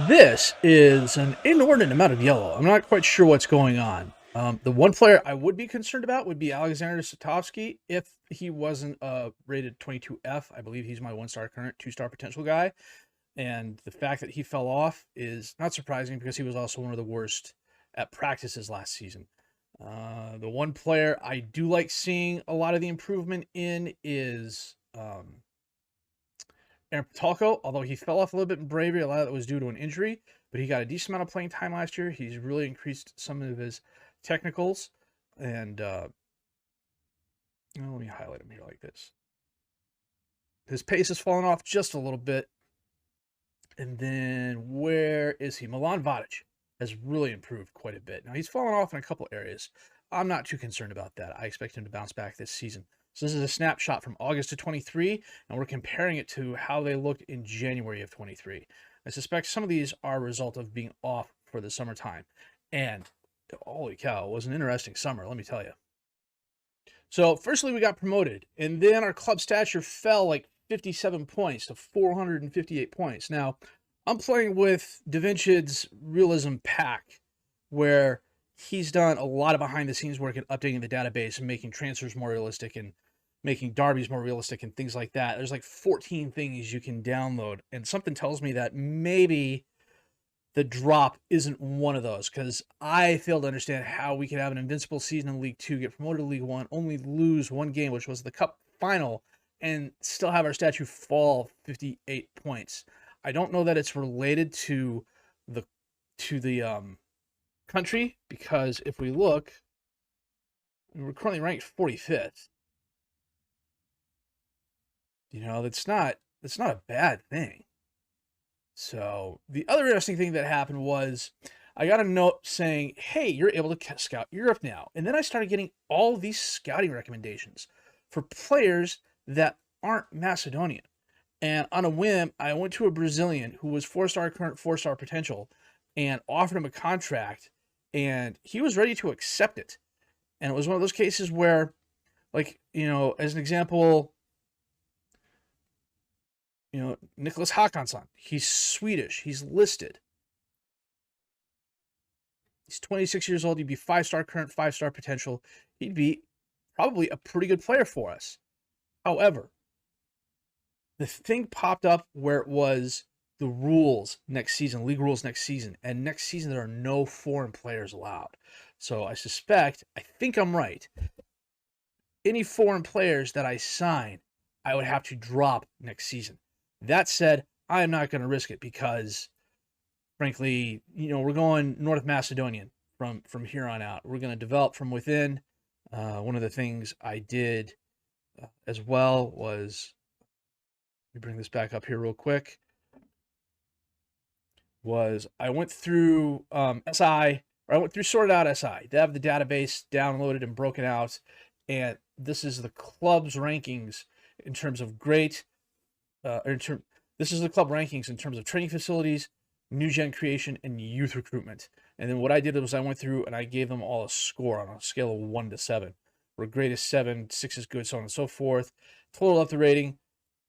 This is an inordinate amount of yellow. I'm not quite sure what's going on. The one player I would be concerned about would be Alexander Satovsky if he wasn't rated 22F. I believe he's my one-star current, two-star potential guy. And the fact that he fell off is not surprising because he was also one of the worst at practices last season. The one player I do like seeing a lot of the improvement in is Aaron Patalko, although he fell off a little bit in Bravery, a lot of that was due to an injury, but he got a decent amount of playing time last year. He's really increased some of his technicals, and let me highlight him here like this. His pace has fallen off just a little bit. And then where is he? Milan Vadic has really improved quite a bit. Now, he's fallen off in a couple areas. I'm not too concerned about that. I expect him to bounce back this season. So this is a snapshot from August of 23, and we're comparing it to how they looked in January of 23. I suspect some of these are a result of being off for the summertime. And holy cow, it was an interesting summer, let me tell you. So firstly, we got promoted, and then our club stature fell like 57 points to 458 points. Now, I'm playing with DaVinci's Realism Pack, where he's done a lot of behind-the-scenes work in updating the database and making transfers more realistic and making derbies more realistic and things like that. There's like 14 things you can download, and something tells me that maybe the drop isn't one of those, because I fail to understand how we can have an invincible season in League 2, get promoted to League 1, only lose one game, which was the Cup final, and still have our statue fall 58 points. I don't know that it's related to the country, because if we look, we're currently ranked 45th. You know, that's not a bad thing. So the other interesting thing that happened was I got a note saying, hey, you're able to scout Europe now. And then I started getting all these scouting recommendations for players that aren't Macedonian. And on a whim, I went to a Brazilian who was 4-star current, 4-star potential, and offered him a contract, and he was ready to accept it. And it was one of those cases where, like, you know, as an example, you know, Nicholas Håkansson, he's Swedish, he's listed. He's 26 years old, he'd be 5-star current, 5-star potential. He'd be probably a pretty good player for us. However, the thing popped up where it was the rules next season, league rules next season, and next season there are no foreign players allowed. So I think I'm right. Any foreign players that I sign, I would have to drop next season. That said, I am not going to risk it because, frankly, you know, we're going North Macedonian from here on out. We're going to develop from within. One of the things I did as well was, let me bring this back up here real quick, was I went through SI, or I went through Sorted Out SI. They have the database downloaded and broken out, and this is the club's rankings in terms of this is the club rankings in terms of training facilities, new gen creation, and youth recruitment. And then what I did was I went through and I gave them all a score on a scale of 1 to 7, where grade is 7, 6 is good, so on and so forth. Total up the rating,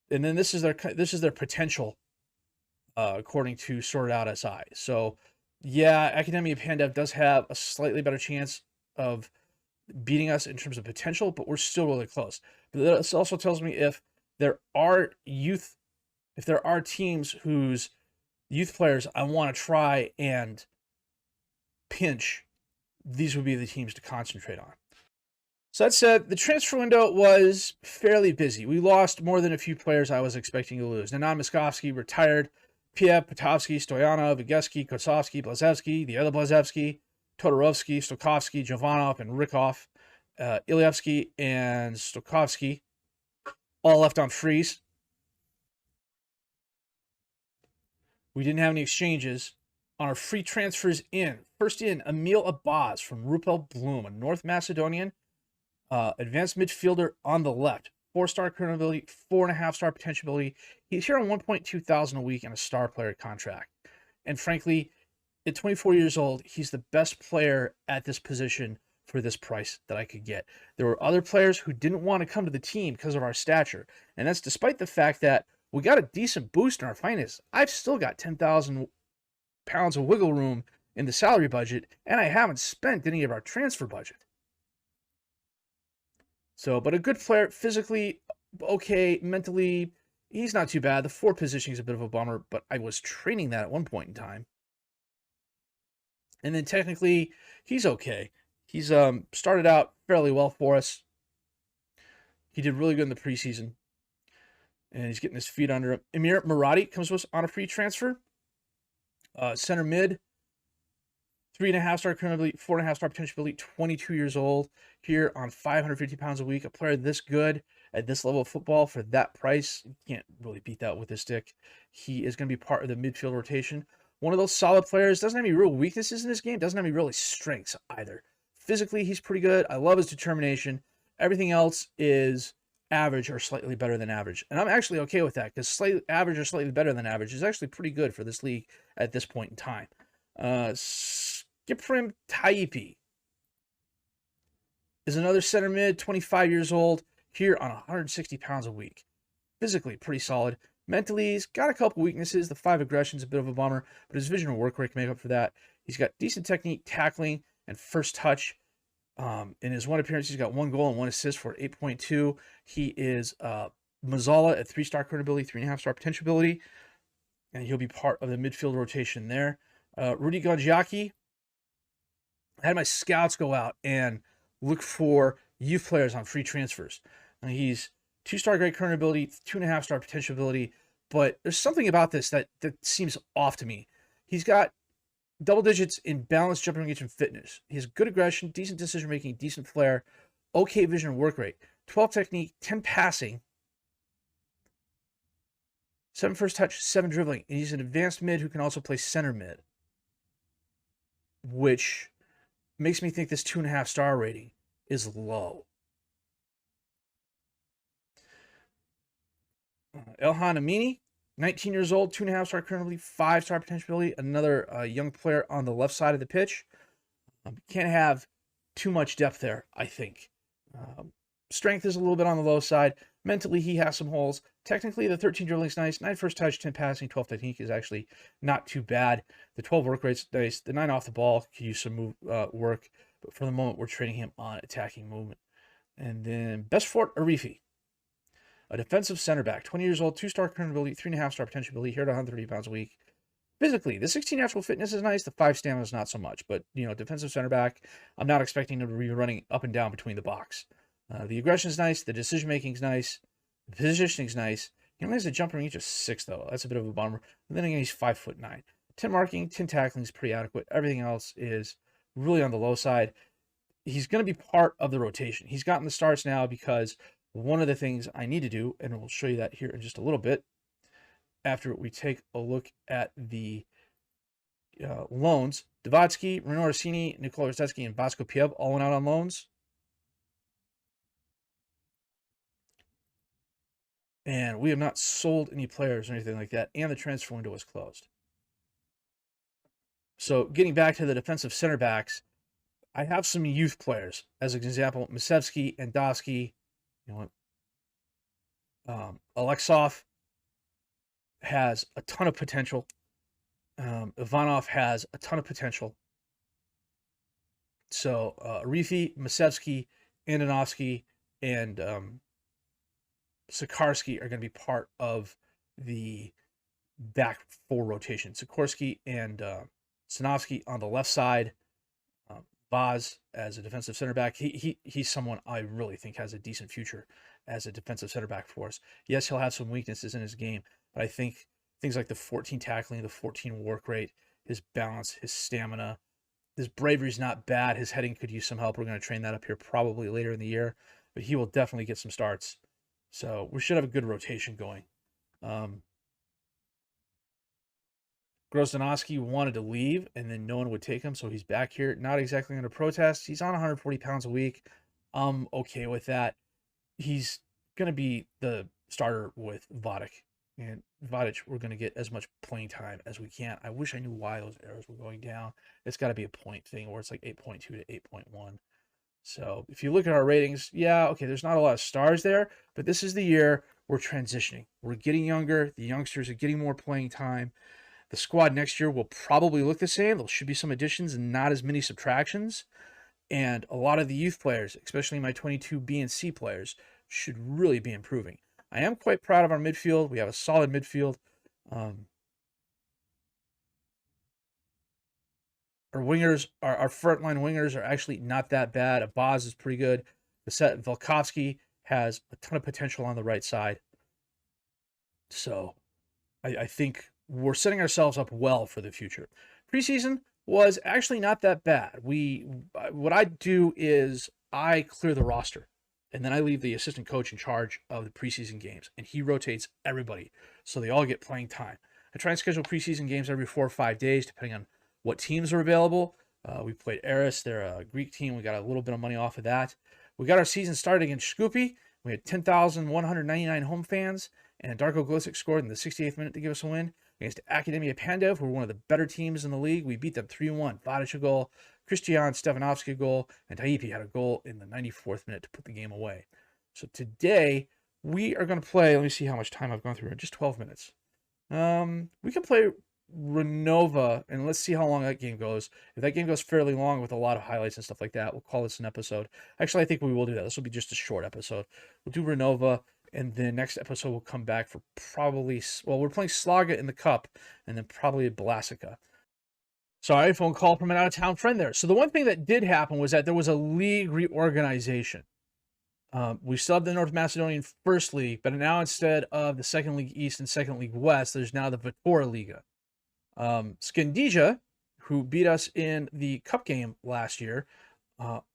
and then this is their potential according to Sorted Out SI. So yeah, Academia Pandev does have a slightly better chance of beating us in terms of potential, but we're still really close. But this also tells me if there are teams whose youth players I want to try and pinch, these would be the teams to concentrate on. So that said, the transfer window was fairly busy. We lost more than a few players I was expecting to lose. Nanan Miskovsky retired. Piev, Potovsky, Stoyanov, Vigetsky, Kosovsky, Blazevsky, the other Blazevsky, Todorovsky, Stokovsky, Jovanov, and Rykov, Ilyevsky, and Stokovsky all left on freeze. We didn't have any exchanges. On our free transfers in, first in, Emil Abaz from Rupel Bloom, a North Macedonian advanced midfielder on the left. 4-star current ability, 4.5-star potential ability. He's here on 1.2 thousand a week and a star player contract. And frankly, at 24 years old, he's the best player at this position for this price that I could get. There were other players who didn't want to come to the team because of our stature. And that's despite the fact that we got a decent boost in our finances. I've still got 10,000 pounds of wiggle room in the salary budget, and I haven't spent any of our transfer budget. So, but a good player, physically okay, mentally he's not too bad. The forward positioning is a bit of a bummer, but I was training that at one point in time. And then technically, he's okay. He's started out fairly well for us. He did really good in the preseason, and he's getting his feet under him. Emir Maradi comes to us on a free transfer. Center mid, 3.5-star current ability, 4.5-star potential ability, 22 years old, here on 550 pounds a week. A player this good at this level of football for that price, you can't really beat that with this stick. He is going to be part of the midfield rotation. One of those solid players. Doesn't have any real weaknesses in this game. Doesn't have any really strengths either. Physically, he's pretty good. I love his determination. Everything else is average or slightly better than average. And I'm actually okay with that because slightly average or slightly better than average is actually pretty good for this league at this point in time. Skiprim Taipi is another center mid, 25 years old, here on 160 pounds a week. Physically, pretty solid. Mentally, he's got a couple weaknesses. The 5 aggression is a bit of a bummer, but his vision and work rate can make up for that. He's got decent technique, tackling, and first touch. In his one appearance, he's got 1 goal and 1 assist for 8.2. He is Mazzala at 3-star current ability, 3.5-star potential ability, and he'll be part of the midfield rotation there. Rudy Gonjaki, I had my scouts go out and look for youth players on free transfers. And he's 2-star great current ability, 2.5-star potential ability, but there's something about this that seems off to me. He's got double digits in balance, jumping range, and fitness. He has good aggression, decent decision making, decent flair, okay vision and work rate, 12 technique, 10 passing, 7 first touch, 7 dribbling. And he's an advanced mid who can also play center mid, which makes me think this 2.5-star rating is low. Elhan Amini, 19 years old, 2.5-star current ability, 5-star potential ability. Another young player on the left side of the pitch. Can't have too much depth there, I think. Strength is a little bit on the low side. Mentally, he has some holes. Technically, the 13 dribbling is nice. 9 first touch, 10 passing, 12 technique is actually not too bad. The 12 work rate's nice. The 9 off the ball could use some work. But for the moment, we're trading him on attacking movement. And then Bestfort Arifi, a defensive center back, 20 years old, 2-star current ability, 3.5-star potential ability, here at 130 pounds a week. Physically, the 16 natural fitness is nice. The 5 stamina is not so much. But, defensive center back, I'm not expecting him to be running up and down between the box. The aggression is nice. The decision-making is nice. The positioning is nice. He only has a jump range of 6, though. That's a bit of a bummer. And then again, he's 5'9". 10 marking, 10 tackling is pretty adequate. Everything else is really on the low side. He's going to be part of the rotation. He's gotten the starts now because one of the things I need to do, and we'll show you that here in just a little bit, after we take a look at the loans, Davatsky, Renaud Orsini, Nicola Rostetsky, and Vasco Pieb all went out on loans. And we have not sold any players or anything like that, and the transfer window is closed. So getting back to the defensive center backs, I have some youth players. As an example, Misevsky and Dosky. Alexov has a ton of potential. Ivanov has a ton of potential. So Arifi, Misevsky, Andonovsky, and Sikorsky are going to be part of the back 4 rotation. Sikorsky and Sanovsky on the left side. Vaz as a defensive center back. He's someone I really think has a decent future as a defensive center back for us. Yes, he'll have some weaknesses in his game, but I think things like the 14 tackling, the 14 work rate, his balance, his stamina, his bravery is not bad. His heading could use some help. We're going to train that up here probably later in the year, but he will definitely get some starts. So we should have a good rotation going. Grozdanowski wanted to leave, and then no one would take him, so he's back here. Not exactly under protest. He's on 140 pounds a week. I'm okay with that. He's going to be the starter with Vodic. And Vodic, we're going to get as much playing time as we can. I wish I knew why those arrows were going down. It's got to be a point thing, where it's like 8.2 to 8.1. So if you look at our ratings, yeah, okay, there's not a lot of stars there, but this is the year we're transitioning. We're getting younger. The youngsters are getting more playing time. The squad next year will probably look the same. There should be some additions and not as many subtractions. And a lot of the youth players, especially my 22B and C players, should really be improving. I am quite proud of our midfield. We have a solid midfield. Our wingers, our frontline wingers are actually not that bad. Abaz is pretty good. Velkovsky has a ton of potential on the right side. So I think we're setting ourselves up well for the future. Preseason was actually not that bad. What I do is I clear the roster, and then I leave the assistant coach in charge of the preseason games, and he rotates everybody so they all get playing time. I try and schedule preseason games every 4 or 5 days, depending on what teams are available. We played Eris. They're a Greek team. We got a little bit of money off of that. We got our season started against Shkupi. We had 10,199 home fans, and Darko Glisic scored in the 68th minute to give us a win. Against Akademia Pandev, who were one of the better teams in the league. We beat them 3-1. Vardar a goal, Christian Stefanovski a goal, and Taipi had a goal in the 94th minute to put the game away. So today, we are going to play, let me see how much time I've gone through, just 12 minutes. We can play Renova, and let's see how long that game goes. If that game goes fairly long with a lot of highlights and stuff like that, we'll call this an episode. Actually, I think we will do that. This will be just a short episode. We'll do Renova, and then next episode we'll come back for probably, well, we're playing Slaga in the Cup, and then probably Blasica. Sorry, phone call from an out-of-town friend there. So the one thing that did happen was that there was a league reorganization. We still have the North Macedonian First League, but now instead of the Second League East and Second League West, there's now the Vitora Liga. Skandija, who beat us in the Cup game last year,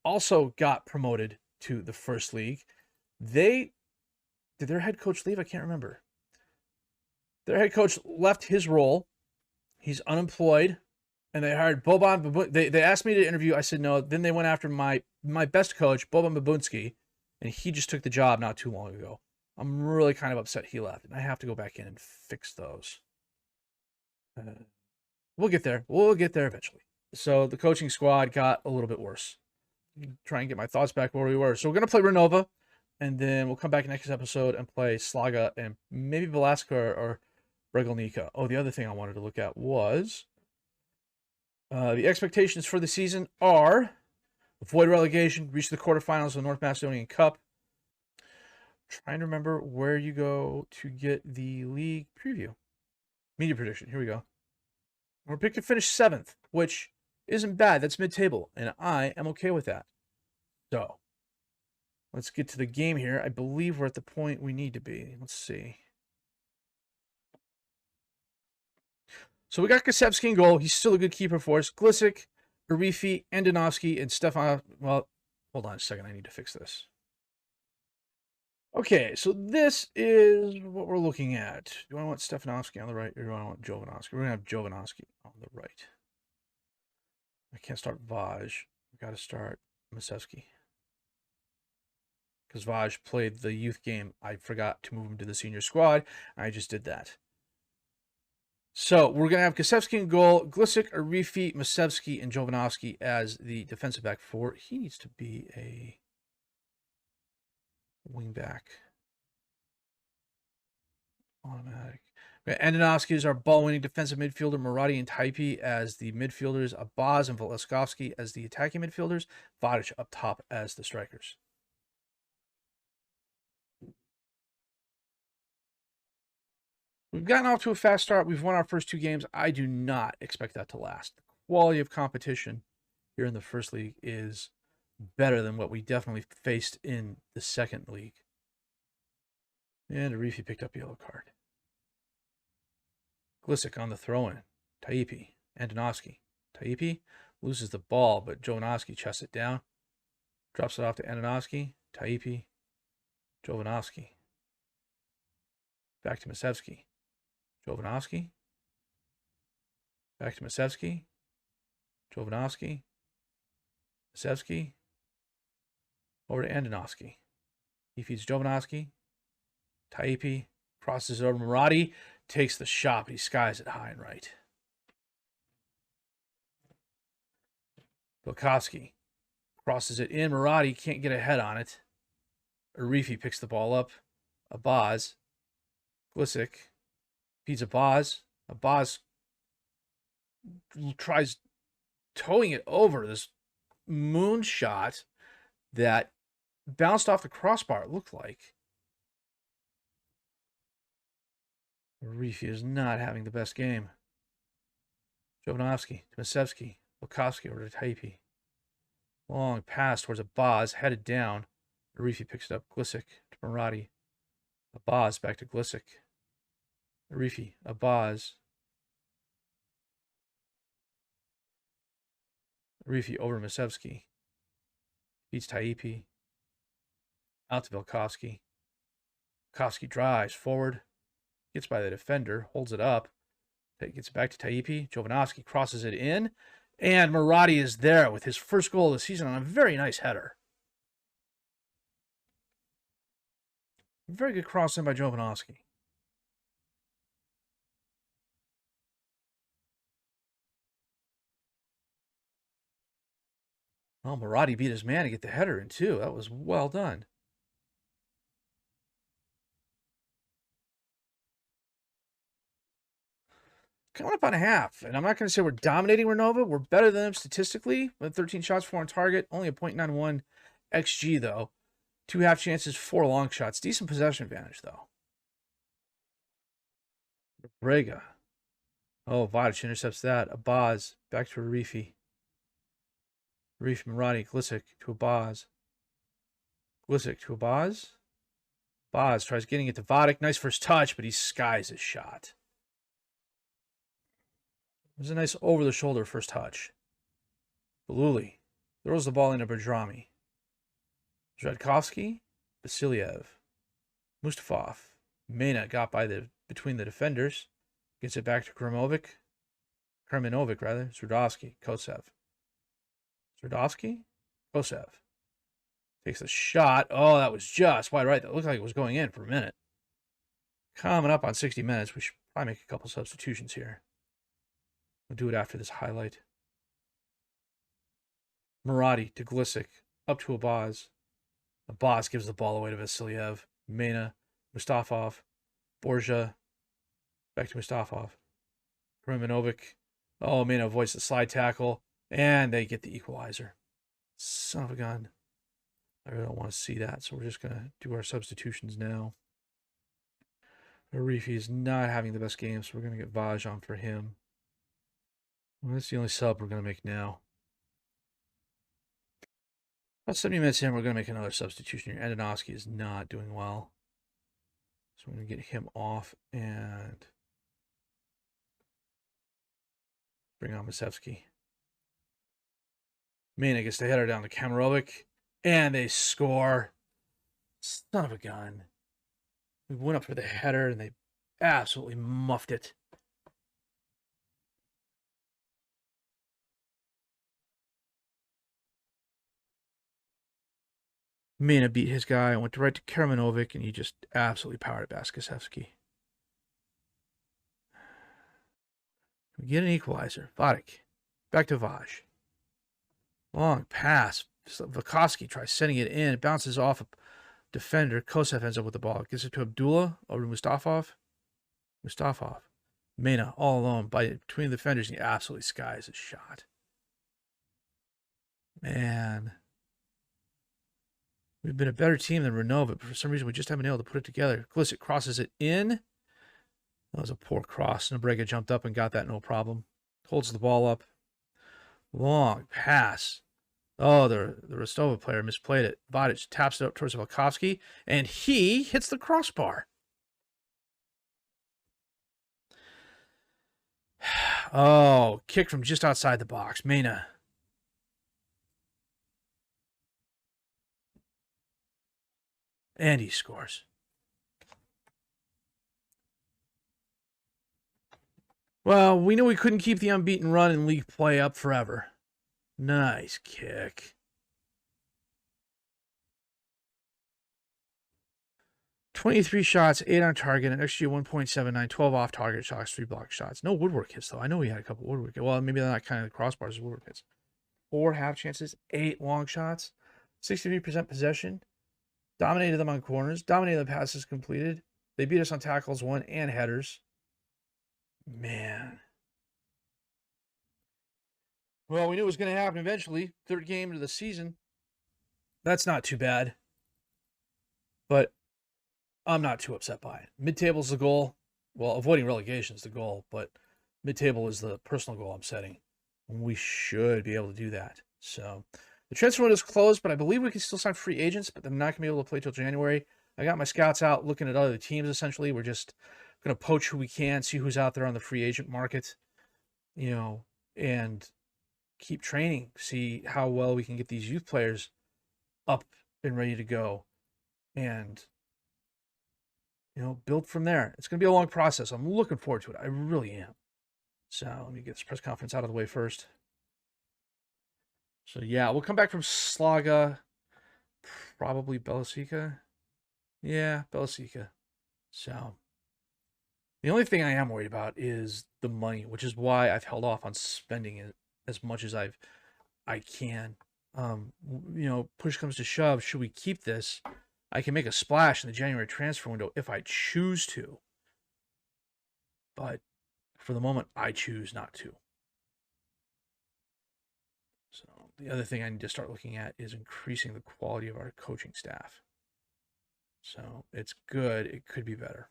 also got promoted to the First League. Did their head coach leave? I can't remember. Their head coach left his role. He's unemployed. And they hired Boban. They asked me to interview. I said no. Then they went after my best coach, Boban Babunski, and he just took the job not too long ago. I'm really kind of upset he left, and I have to go back in and fix those. We'll get there. We'll get there eventually. So the coaching squad got a little bit worse. Try and get my thoughts back where we were. So we're going to play Renova, and then we'll come back next episode and play Slaga and maybe Velasco or Bregalnica. Oh, the other thing I wanted to look at was the expectations for the season are avoid relegation, reach the quarterfinals of the North Macedonian Cup. Trying to remember where you go to get the league preview. Media prediction. Here we go. We're picked to finish 7th, which isn't bad. That's mid-table, and I am okay with that. So, let's get to the game here. I believe we're at the point we need to be. Let's see. So we got Kasevsky in goal. He's still a good keeper for us. Glisic, Arifi, Andonovsky, and Stefan. Well, hold on a second. I need to fix this. Okay, so this is what we're looking at. Do I want Stefanovski on the right, or do I want Jovanovski? We're going to have Jovanovski on the right. I can't start Vaj. We've got to start Masevsky. Because Vaj played the youth game. I forgot to move him to the senior squad. I just did that. So we're going to have Kasevsky in goal, Glisic, Arifi, Masevsky, and Jovanovski as the defensive back four. He needs to be a wing back. Automatic. Andonovsky is our ball-winning defensive midfielder. Murati and Taipi as the midfielders. Abaz and Velaskovsky as the attacking midfielders. Vardar up top as the strikers. We've gotten off to a fast start. We've won our first 2 games. I do not expect that to last. The quality of competition here in the First League is better than what we definitely faced in the Second League. And Arifi picked up a yellow card. Glisic on the throw-in. Taipi. Andonovsky. Taipi loses the ball, but Jovanovski chests it down. Drops it off to Andonovsky. Taipi. Jovanovsky. Back to Masevsky. Jovanovsky. Back to Masevsky. Jovanovsky. Masevsky. Over to Andonovsky. He feeds Jovanovsky. Taipi crosses it over Murati. Takes the shot, but he skies it high and right. Velkovsky crosses it in. Murati can't get a head on it. Arifi picks the ball up. Abaz. Glisic feeds Abaz. Abaz tries towing it over this moonshot that bounced off the crossbar, it looked like. Arifi is not having the best game. Jovanovski, Tomasevsky, Volkovsky over to Taipi. Long pass towards a Boz, headed down. Arifi picks it up. Glisic to Marati. A Boz back to Glisic. Arifi, a Boz. Arifi over Masevsky. Beats Taipi. Out to Volkovsky. Volkovsky drives forward. Gets by the defender. Holds it up. Gets it back to Taipi. Jovanovski crosses it in. And Marati is there with his first goal of the season on a very nice header. Very good cross in by Jovanovski. Well, Marati beat his man to get the header in, too. That was well done. Coming up on a half, and I'm not going to say we're dominating Renova. We're better than them statistically with 13 shots, 4 on target. Only a .91 XG, though. 2 half chances, 4 long shots. Decent possession advantage, though. Brega. Oh, Vardar intercepts that. A Boz. Back to Arifi. Arifi, Marati, Glisic to a Boz. Glisic to a Boz. Boz tries getting it to Vardar. Nice first touch, but he skies his shot. It was a nice over-the-shoulder first touch. Beluli throws the ball into Berdrami. Zhadkovsky, Vasiliev, Mustafov. Mena got by between the defenders. Gets it back to Krminovic, Zverdovsky, Kosev. Zverdovsky, Kosev. Takes a shot. Oh, that was just wide right. That looked like it was going in for a minute. Coming up on 60 minutes. We should probably make a couple substitutions here. We'll do it after this highlight. Marati to Glisic. Up to a Boz. A Boz gives the ball away to Vasiliev. Mena. Mustafov. Borja. Back to Mustafov. Krminovic. Oh, Mena avoids the slide tackle. And they get the equalizer. Son of a gun. I really don't want to see that, so we're just going to do our substitutions now. Arifi is not having the best game, so we're going to get Vaj on for him. Well, that's the only sub we're going to make now. About 70 minutes in, we're going to make another substitution here. Andonovsky is not doing well. So we're going to get him off and bring on Masevsky. Mena gets the header down to Kamarovic, and they score. Son of a gun. We went up for the header, and they absolutely muffed it. Mena beat his guy. I went right to Karamanov, and he just absolutely powered Baskasevsky. We get an equalizer. Vadik. Back to Vaj. Long pass. Volkovsky tries sending it in. It bounces off a defender. Kosev ends up with the ball. Gives it to Abdullah over Mustafov. Mustafov. Mena all alone between the defenders. He absolutely skies his shot. Man. We've been a better team than Renova, but for some reason we just haven't been able to put it together. Glisic crosses it in. That was a poor cross. Nabrega jumped up and got that no problem. Holds the ball up. Long pass. Oh, the Rostova player misplayed it. Vadic taps it up towards Volkovsky, and he hits the crossbar. Oh, kick from just outside the box. Mena. And he scores. Well, we knew we couldn't keep the unbeaten run in league play up forever. Nice kick. 23 shots, 8 on target, an XG 1.79, 12 off target shots, 3 block shots. No woodwork hits, though. I know he had a couple woodwork. Well, maybe they're not kind of the crossbars as woodwork hits. 4 half chances, 8 long shots, 63% possession. Dominated them on corners. Dominated the passes completed. They beat us on tackles, 1 and headers. Man. Well, we knew it was going to happen eventually. Third game of the season. That's not too bad. But I'm not too upset by it. Mid-table's the goal. Well, avoiding relegation is the goal, but mid-table is the personal goal I'm setting. We should be able to do that. So the transfer window is closed, but I believe we can still sign free agents, but they're not going to be able to play till January. I got my scouts out looking at other teams, essentially. We're just going to poach who we can, see who's out there on the free agent market, and keep training, see how well we can get these youth players up and ready to go, and build from there. It's going to be a long process. I'm looking forward to it. I really am. So let me get this press conference out of the way first. So yeah, we'll come back from Slaga, probably Belasica. Yeah, Belasica. So the only thing I am worried about is the money, which is why I've held off on spending it as much as I can. Push comes to shove, should we keep this? I can make a splash in the January transfer window if I choose to. But for the moment, I choose not to. So the other thing I need to start looking at is increasing the quality of our coaching staff. So it's good. It could be better.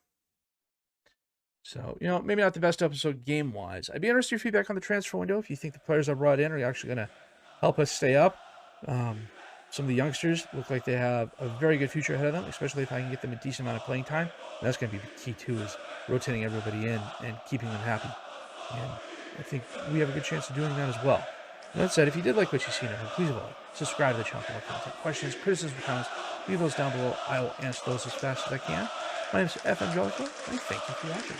So, maybe not the best episode game-wise. I'd be interested in your feedback on the transfer window. If you think the players I brought in are actually going to help us stay up. Some of the youngsters look like they have a very good future ahead of them, especially if I can get them a decent amount of playing time. And that's going to be the key, too, is rotating everybody in and keeping them happy. And I think we have a good chance of doing that as well. That said, if you did like what you see now, please subscribe to the channel for more content. Questions, criticisms, comments, leave those down below. I will answer those as fast as I can. My name is FM22, and thank you for watching.